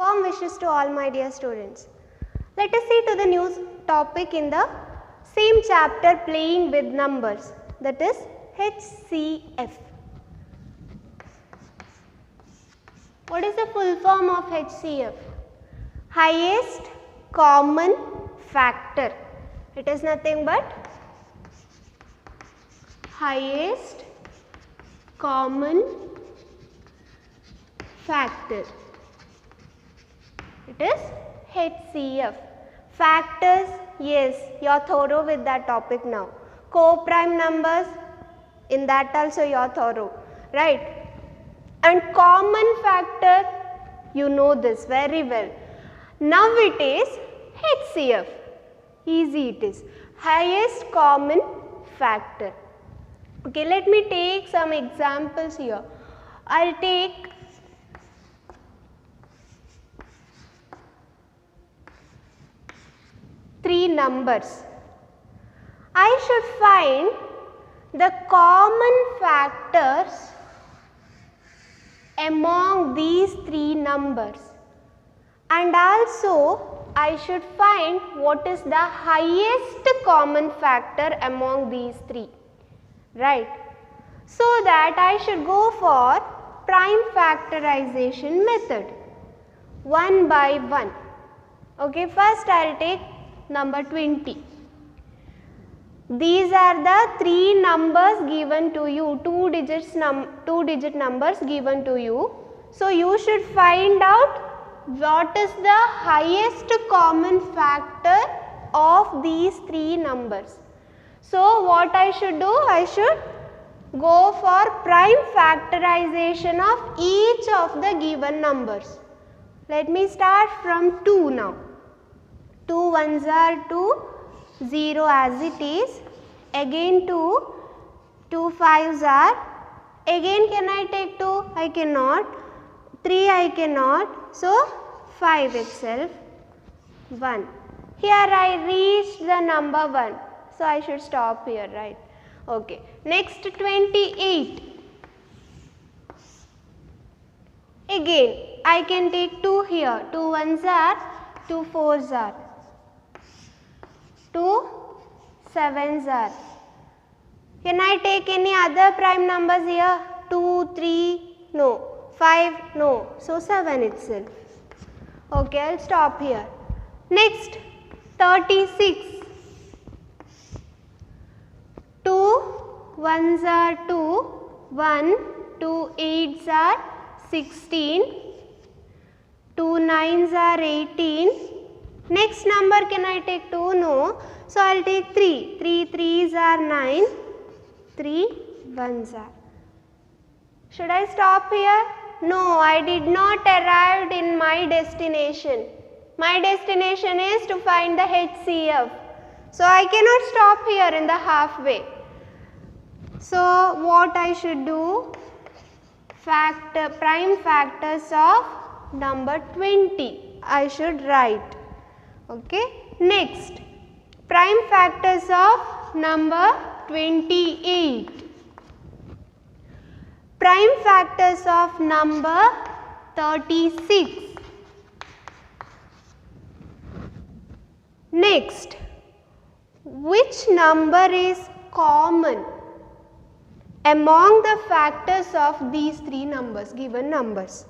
Warm wishes to all my dear students. Let us see to the new topic in the same chapter, playing with numbers, that is HCF. What is the full form of HCF? Highest common factor. It is nothing but highest common factor. It is HCF. Factors, yes, you are thorough with that topic now. Co-prime numbers, in that also you are thorough, right? And common factor, you know this very well. Now it is HCF. Easy it is. Highest common factor. Okay, let me take some examples here. I will take three numbers. I should find the common factors among these three numbers, and also I should find what is the highest common factor among these three, right? So that I should go for prime factorization method, one by one. Okay, first I will take number 20. These are the three numbers given to you, two digit numbers given to you. So you should find out what is the highest common factor of these three numbers. So what I should do? I should go for prime factorization of each of the given numbers. Let me start from 2 now. 2 ones are 2, 0 as it is, again 2, 2 fives are, again can I take 2? I cannot, 3 I cannot, so 5 itself, 1. Here I reached the number 1, so I should stop here, right? Okay. Next 28. Again I can take 2 here, 2 ones are, 2 fours are, 2 sevens are. Can I take any other prime numbers here? 2, 3, no. 5, no. So 7 itself. Okay, I will stop here. Next 36. 2 ones are 2, 1, 2 eights are 16, 2 nines are 18. Next number can I take 2? No. So I will take 3. 3 threes are 9, 3 ones are. Should I stop here? No, I did not arrive in my destination. My destination is to find the HCF. So I cannot stop here in the halfway. So what I should do? Prime factors of number 20 I should write. Okay. Next, prime factors of number 28. Prime factors of number 36. Next, which number is common among the factors of these three numbers, given numbers?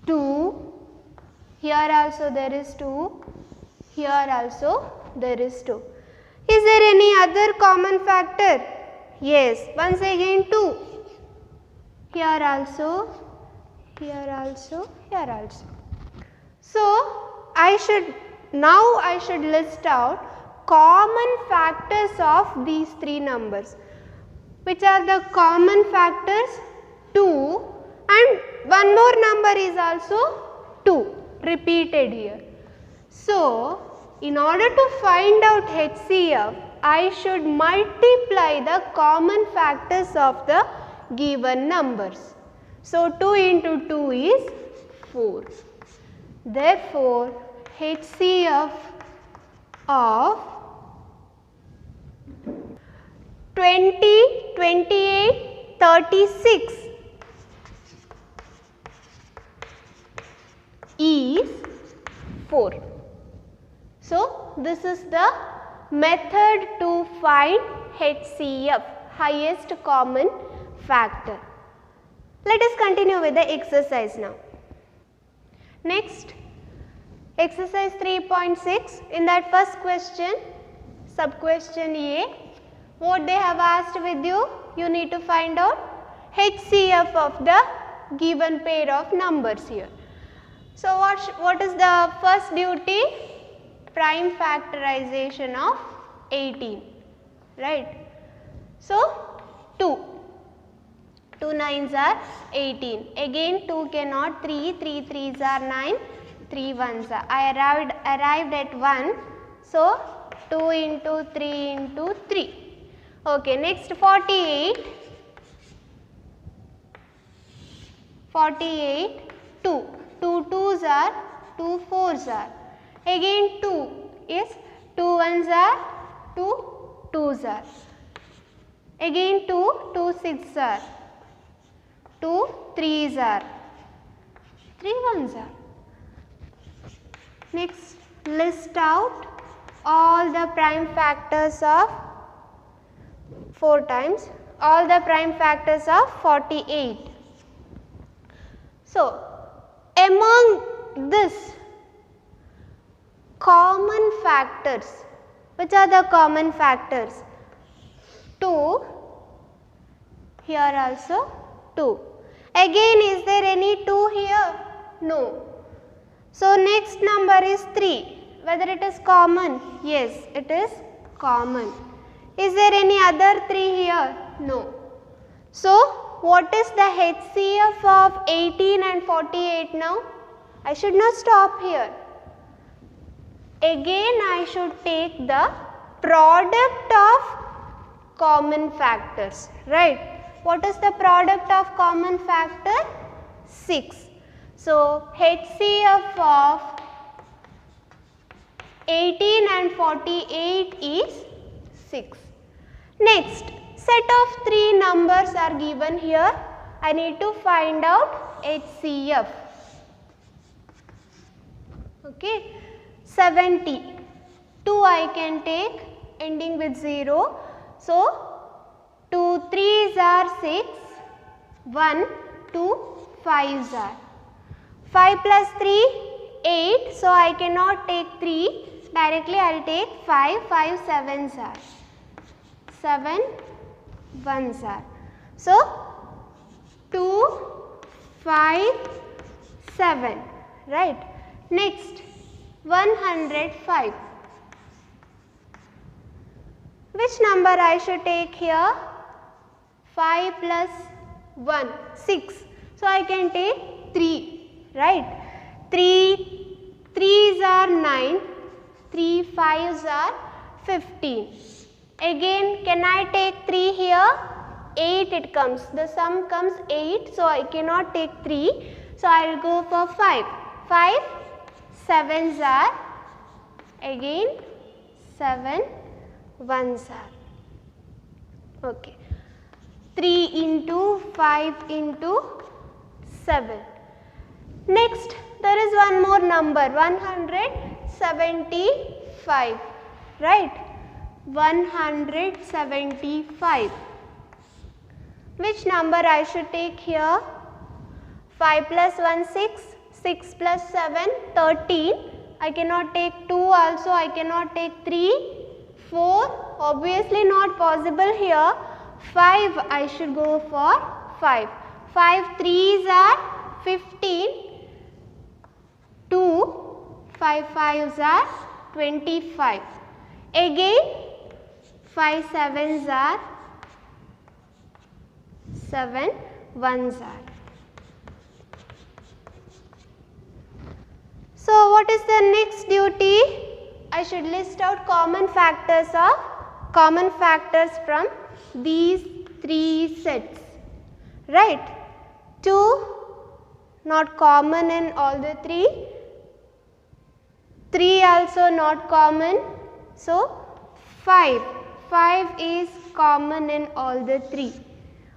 2, here also there is 2, here also there is 2. Is there any other common factor? Yes, once again 2. Here also, here also, here also. So I should list out common factors of these three numbers. Which are the common factors? 2, and one more number is also 2 repeated here. So in order to find out HCF, I should multiply the common factors of the given numbers. So 2 into 2 is 4. Therefore, HCF of 20, 28, 36 is 4. So, this is the method to find HCF, highest common factor. Let us continue with the exercise now. Next, exercise 3.6. In that first question, sub question A, what they have asked with you, you need to find out HCF of the given pair of numbers here. So, what is the first duty? Prime factorization of 18, right? So, 2. 2 9s are 18. Again 2 cannot, 3 3s are 9, 3 1s are. I arrived at 1. So, 2 into 3 into 3. Okay, next 48. 48, 2. 2 2s are, 2 4s are. Again 2 is 2 1s are, 2 2s are. Again 2 6s are. 2 3s are, 3 1s are. Next, list out all the prime factors of 4 times, all the prime factors of 48. So, among this common factors, which are the common factors? 2, here also 2. Again, is there any 2 here? No. So, next number is 3. Whether it is common? Yes, it is common. Is there any other 3 here? No. So, what is the HCF of 18 and 48 now? I should not stop here. Again, I should take the product of common factors, right? What is the product of common factor? 6. So, HCF of 18 and 48 is 6. Next, set of 3 numbers are given here. I need to find out HCF. Okay, 70. 2 I can take ending with 0. So, 2 3s are 6, 1 2 5s are. 5 plus 3, 8. So, I cannot take 3. Directly I will take 5. 5 7s are. 7 1s are. So, 2 5 7. Right. Next, 105. Which number I should take here? 5 plus 1, 6. So, I can take 3, right. 3 3s are 9, 3 5s are 15. Again, can I take 3 here? 8 it comes. The sum comes 8. So, I cannot take 3. So, I will go for 5. 5 7s are, again 7 1s are. Okay. 3 into 5 into 7. Next, there is one more number, 175, right? 175. Which number I should take here? 5 plus 1, 6, 6 plus 7, 13. I cannot take 2 also, I cannot take 3, 4, obviously not possible here. 5 I should go for 5. 5 3s are 15, 2, 5 5s are 25. Again 5 7s are 7 1s are. So, what is the next duty? I should list out common factors from these 3 sets, right. 2 not common in all the 3, 3 also not common. So, 5 is common in all the 3.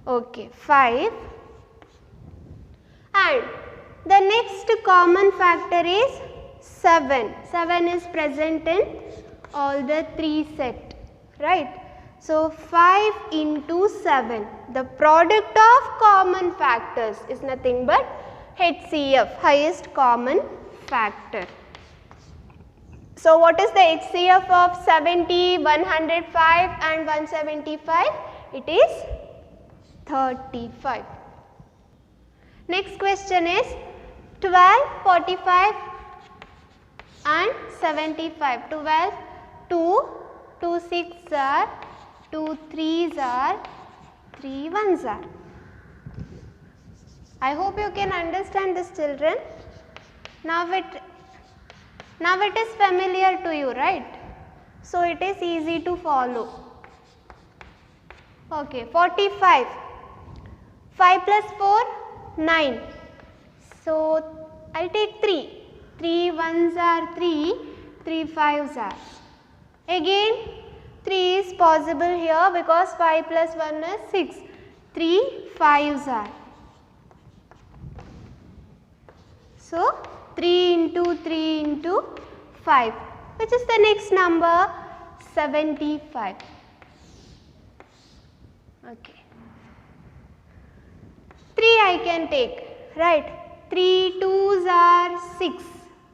Okay, 5, and The next common factor is 7. 7 is present in all the 3 set, right? So 5 into 7. The product of common factors is nothing but HCF, highest common factor. So what is the HCF of 70, 105 and 175? It is 35. Next question is 12, 45 and 75. 12, 2, 2 6 are, 2 3s are, 3 1s are. I hope you can understand this, children. Now it is familiar to you, right? So it is easy to follow. Okay, 45. 5 plus 4, 9. So I'll take 3. 3 1s are 3, 3 5s are. Again 3 is possible here because 5 plus 1 is 6. 3 5s are. So 3 into 3 into 5, which is the next number? 75. Okay. 3 I can take, right? 3 2s are 6,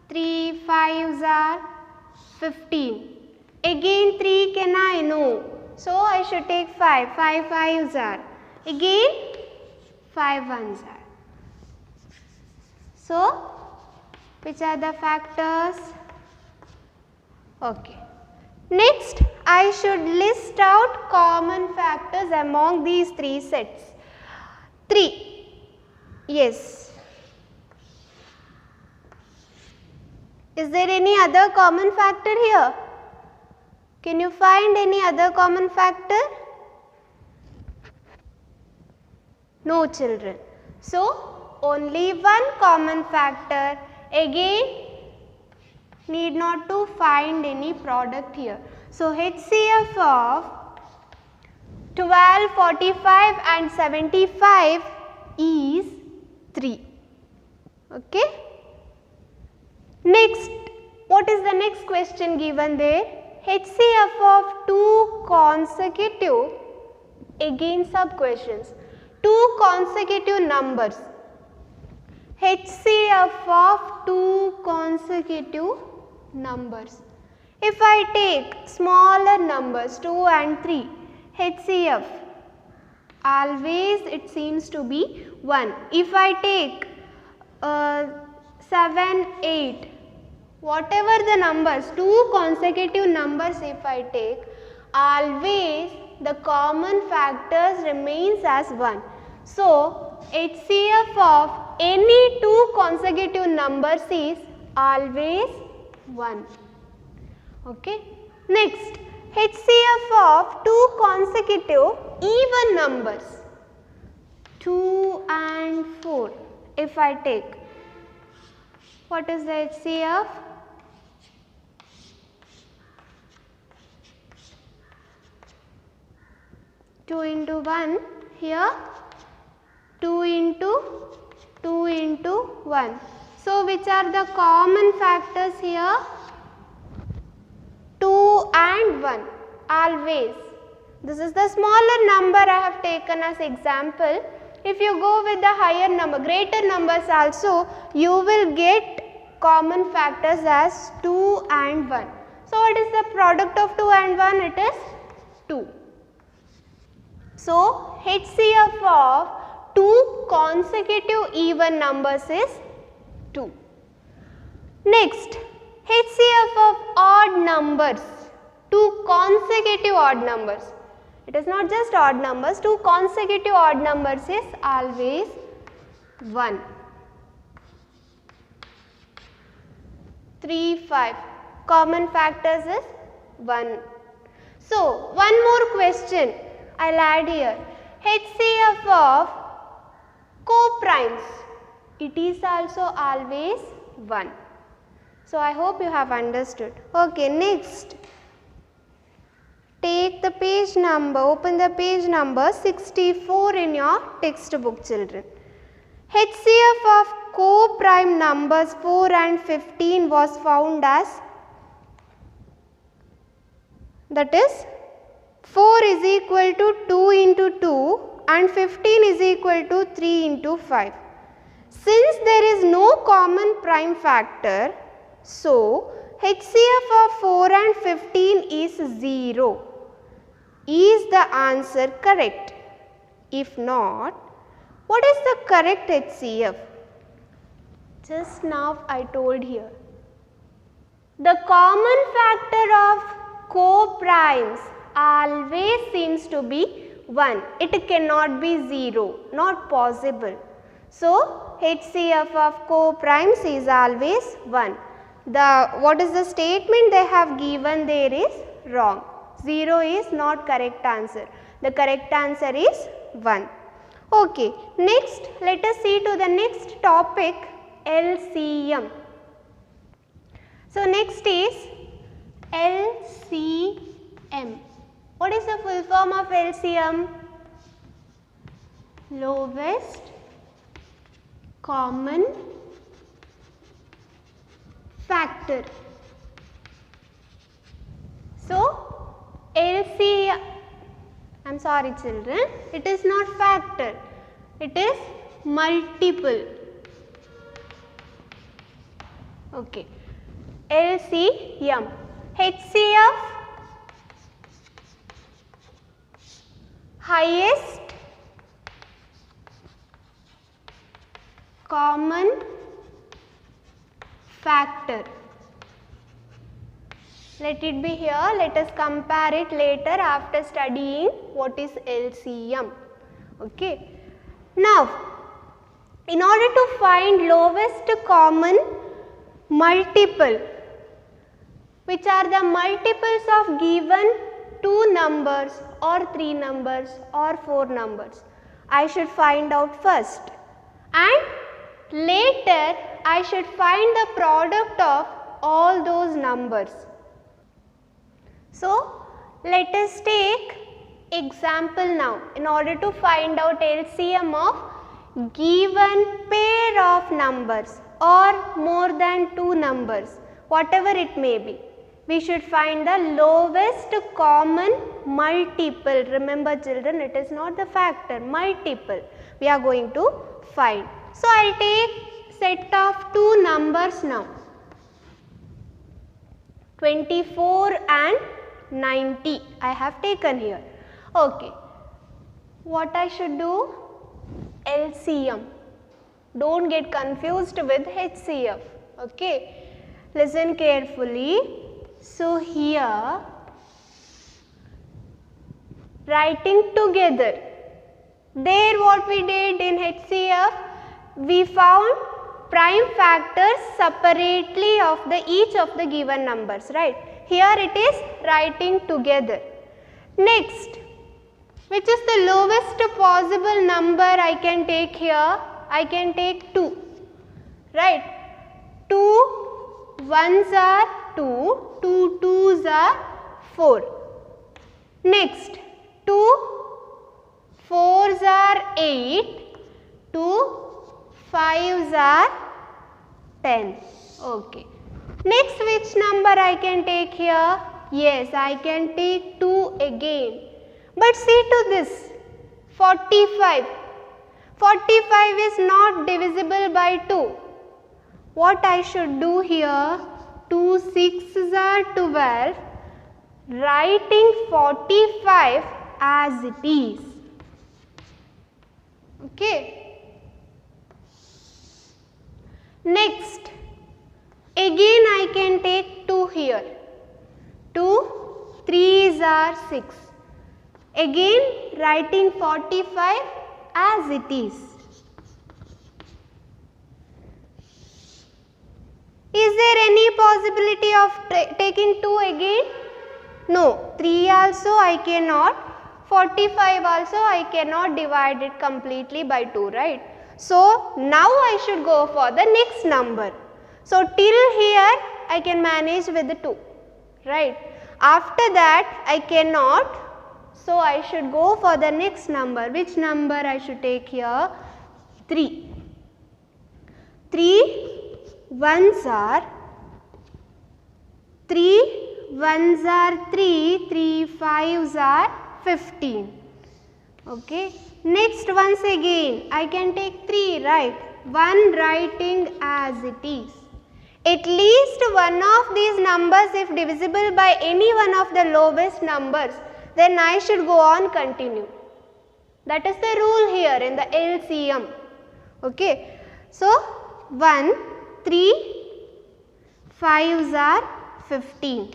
3 5s are 15. Again 3 can I? No. So I should take 5, 5 5s are. Again 5 1s are. So which are the factors? Okay. Next, I should list out common factors among these 3 sets. 3. Yes. Is there any other common factor here? Can you find any other common factor? No, children. So, only one common factor. Again, need not to find any product here. So, HCF of 12, 45 and 75 is 3. Okay. Next, what is the next question given there? HCF of 2 consecutive, again sub questions, 2 consecutive numbers. HCF of 2 consecutive numbers. If I take smaller numbers 2 and 3, HCF always it seems to be 1. If I take 7, 8, whatever the numbers, 2 consecutive numbers if I take, always the common factors remains as 1. So, HCF of any 2 consecutive numbers is always 1. Okay. Next, HCF of 2 consecutive even numbers, 2 and 4 if I take. What is the HCF? Two into 1 here, 2 into 2 into 1. So, which are the common factors here? 2 and 1 always. This is the smaller number I have taken as example. If you go with the higher number, greater numbers also, you will get common factors as 2 and 1. So, what is the product of 2 and 1? It is 2. So, HCF of 2 consecutive even numbers is 2. Next, HCF of odd numbers, 2 consecutive odd numbers. It is not just odd numbers, 2 consecutive odd numbers is always 1. 3, 5. Common factors is 1. So, one more question I will add here. HCF of co-primes, it is also always 1. So, I hope you have understood. Okay, next. Take the page number, open the page number 64 in your textbook, children. HCF of co-prime numbers 4 and 15 was found as, that is 4 is equal to 2 into 2 and 15 is equal to 3 into 5. Since there is no common prime factor, so HCF of 4 and 15 is 0. Is the answer correct? If not, what is the correct HCF? Just now I told here. The common factor of co-primes always seems to be 1. It cannot be 0, not possible. So, HCF of co-primes is always 1. What is the statement they have given there is wrong. 0 is not correct answer. The correct answer is 1. Okay, next let us see to the next topic, LCM. So, next is LCM. What is the full form of LCM? Lowest common factor. So, LCM, I am sorry children, it is not factor, it is multiple. Okay. LCM, HCF highest common factor. Let it be here, let us compare it later after studying what is LCM. Okay. Now, in order to find lowest common multiple, which are the multiples of given 2 numbers or 3 numbers or 4 numbers, I should find out first, and later I should find the product of all those numbers. So, let us take example now in order to find out LCM of given pair of numbers or more than 2 numbers, whatever it may be. We should find the lowest common multiple. Remember children, it is not the factor, multiple we are going to find. So, I will take set of 2 numbers now, 24 and 90 I have taken here. Okay. What I should do? LCM. Don't get confused with HCF. Okay. Listen carefully. So, here writing together, there what we did in HCF, we found prime factors separately of each of the given numbers, right. Here it is writing together. Next, which is the lowest possible number I can take here? I can take 2, right. 2 ones are 2, 2 twos are 4. Next, 2 fours are 8, 2 fives are 10. Okay. Next, which number I can take here? Yes, I can take 2 again. But see to this, 45. 45 is not divisible by 2. What I should do here? 2 6s are 12. Writing 45 as it is. Okay. Next, again I can take 2 here. 2 3s are 6. Again writing 45 as it is. Is there any possibility of taking 2 again? No. 3 also I cannot. 45 also I cannot divide it completely by 2, right. So, now I should go for the next number. So, till here I can manage with the 2, right. After that I cannot. So, I should go for the next number. Which number I should take here? 3. 3 ones are 3, 3 fives are 15. Okay. Next, once again I can take 3, right? 1 writing as it is. At least one of these numbers if divisible by any one of the lowest numbers, then I should go on continue. That is the rule here in the LCM. Okay. So 1, 3 fives are 15.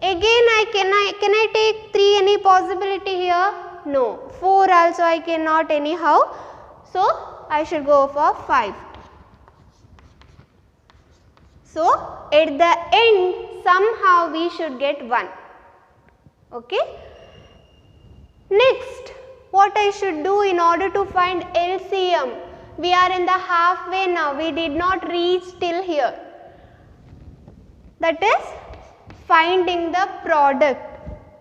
Again can I take 3 any possibility here? No. 4 also I cannot anyhow. So I should go for 5. So at the end somehow we should get 1. Okay. Next, what I should do in order to find LCM? We are in the halfway now. We did not reach till here. That is finding the product.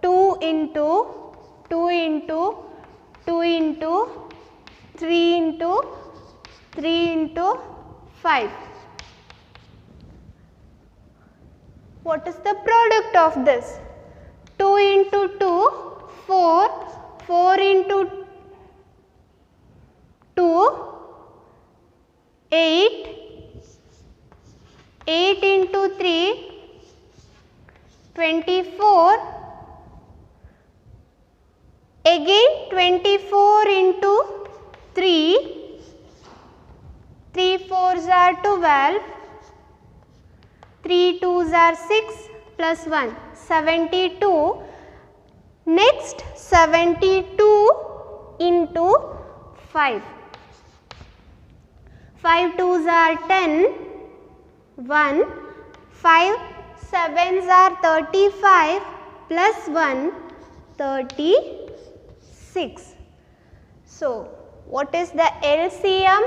2 into 2 into 2 into 3 into 3 into 5. What is the product of this? 2 into 2, 4, 4 into 2, 8, 8 into 3, 24, again 24 into 3, 3 fours are 12, 3 twos are 6 plus 1, 72. Next 72 into 5. 5 twos are 10, 1, 5 sevens are 35 plus 1, 36. So, what is the LCM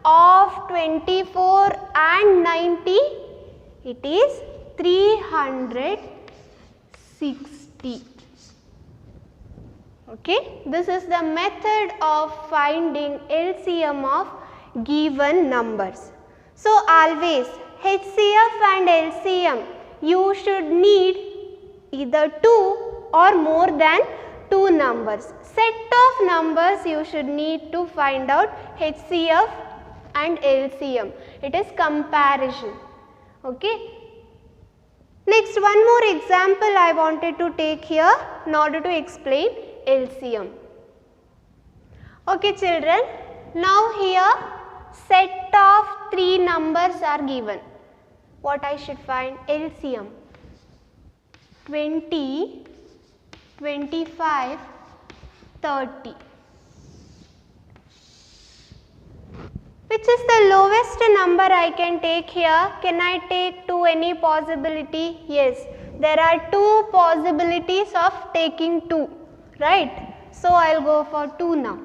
of 24 and 90? It is 360. Okay, this is the method of finding LCM of given numbers. So, always HCF and LCM you should need either 2 or more than 2 numbers. Set of numbers you should need to find out HCF and LCM. It is comparison. Okay. Next, one more example I wanted to take here in order to explain LCM. Okay children, now here set of 3 numbers are given. What I should find? LCM. 20, 25, 30. Which is the lowest number I can take here? Can I take 2 any possibility? Yes, there are 2 possibilities of taking 2, right? So I will go for 2 now.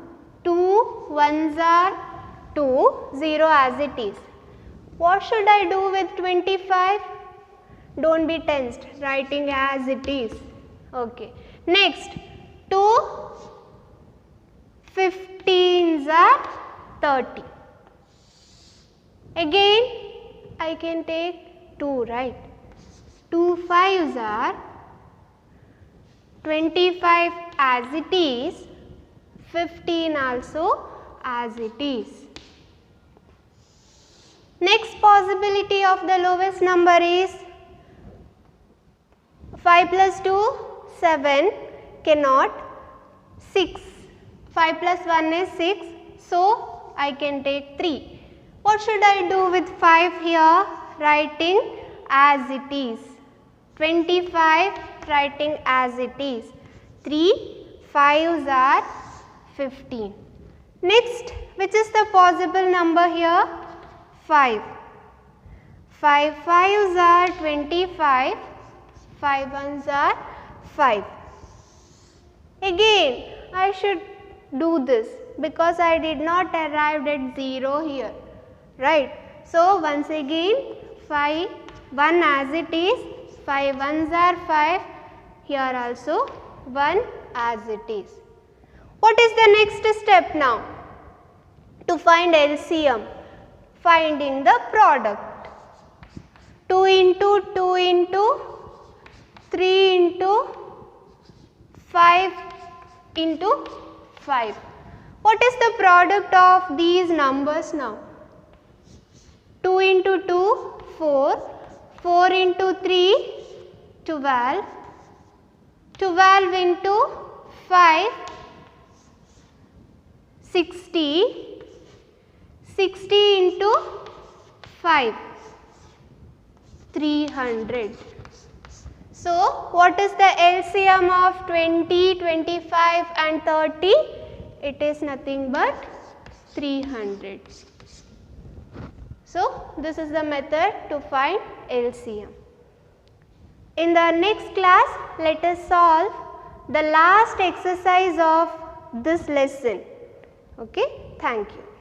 2 ones are 2, 0 as it is. What should I do with 25? Don't be tensed, writing as it is. Okay. Next, 2 15s are 30. Again, I can take 2, right? 2 5s are 25 as it is, 15 also as it is. Next possibility of the lowest number is 5 plus 2, 7, cannot, 6. 5 plus 1 is 6, so I can take 3. What should I do with 5 here? Writing as it is. 25 writing as it is. 3 5s are 15. Next, which is the possible number here? 5. 5 5s are 25. 5 1s are 5. Again, I should do this because I did not arrive at 0 here. Right. So, once again 5 1 as it is, 5 1s are 5, here also 1 as it is. What is the next step now? To find LCM. finding the product. 2 into 2 into 3 into 5 into 5. What is the product of these numbers now? 2 into 2, 4. 4 into 3, 12. 12 into 5, 60. 60 into 5, 300. So, what is the LCM of 20, 25 and 30? It is nothing but 300. So, this is the method to find LCM. In the next class, let us solve the last exercise of this lesson. Okay, thank you.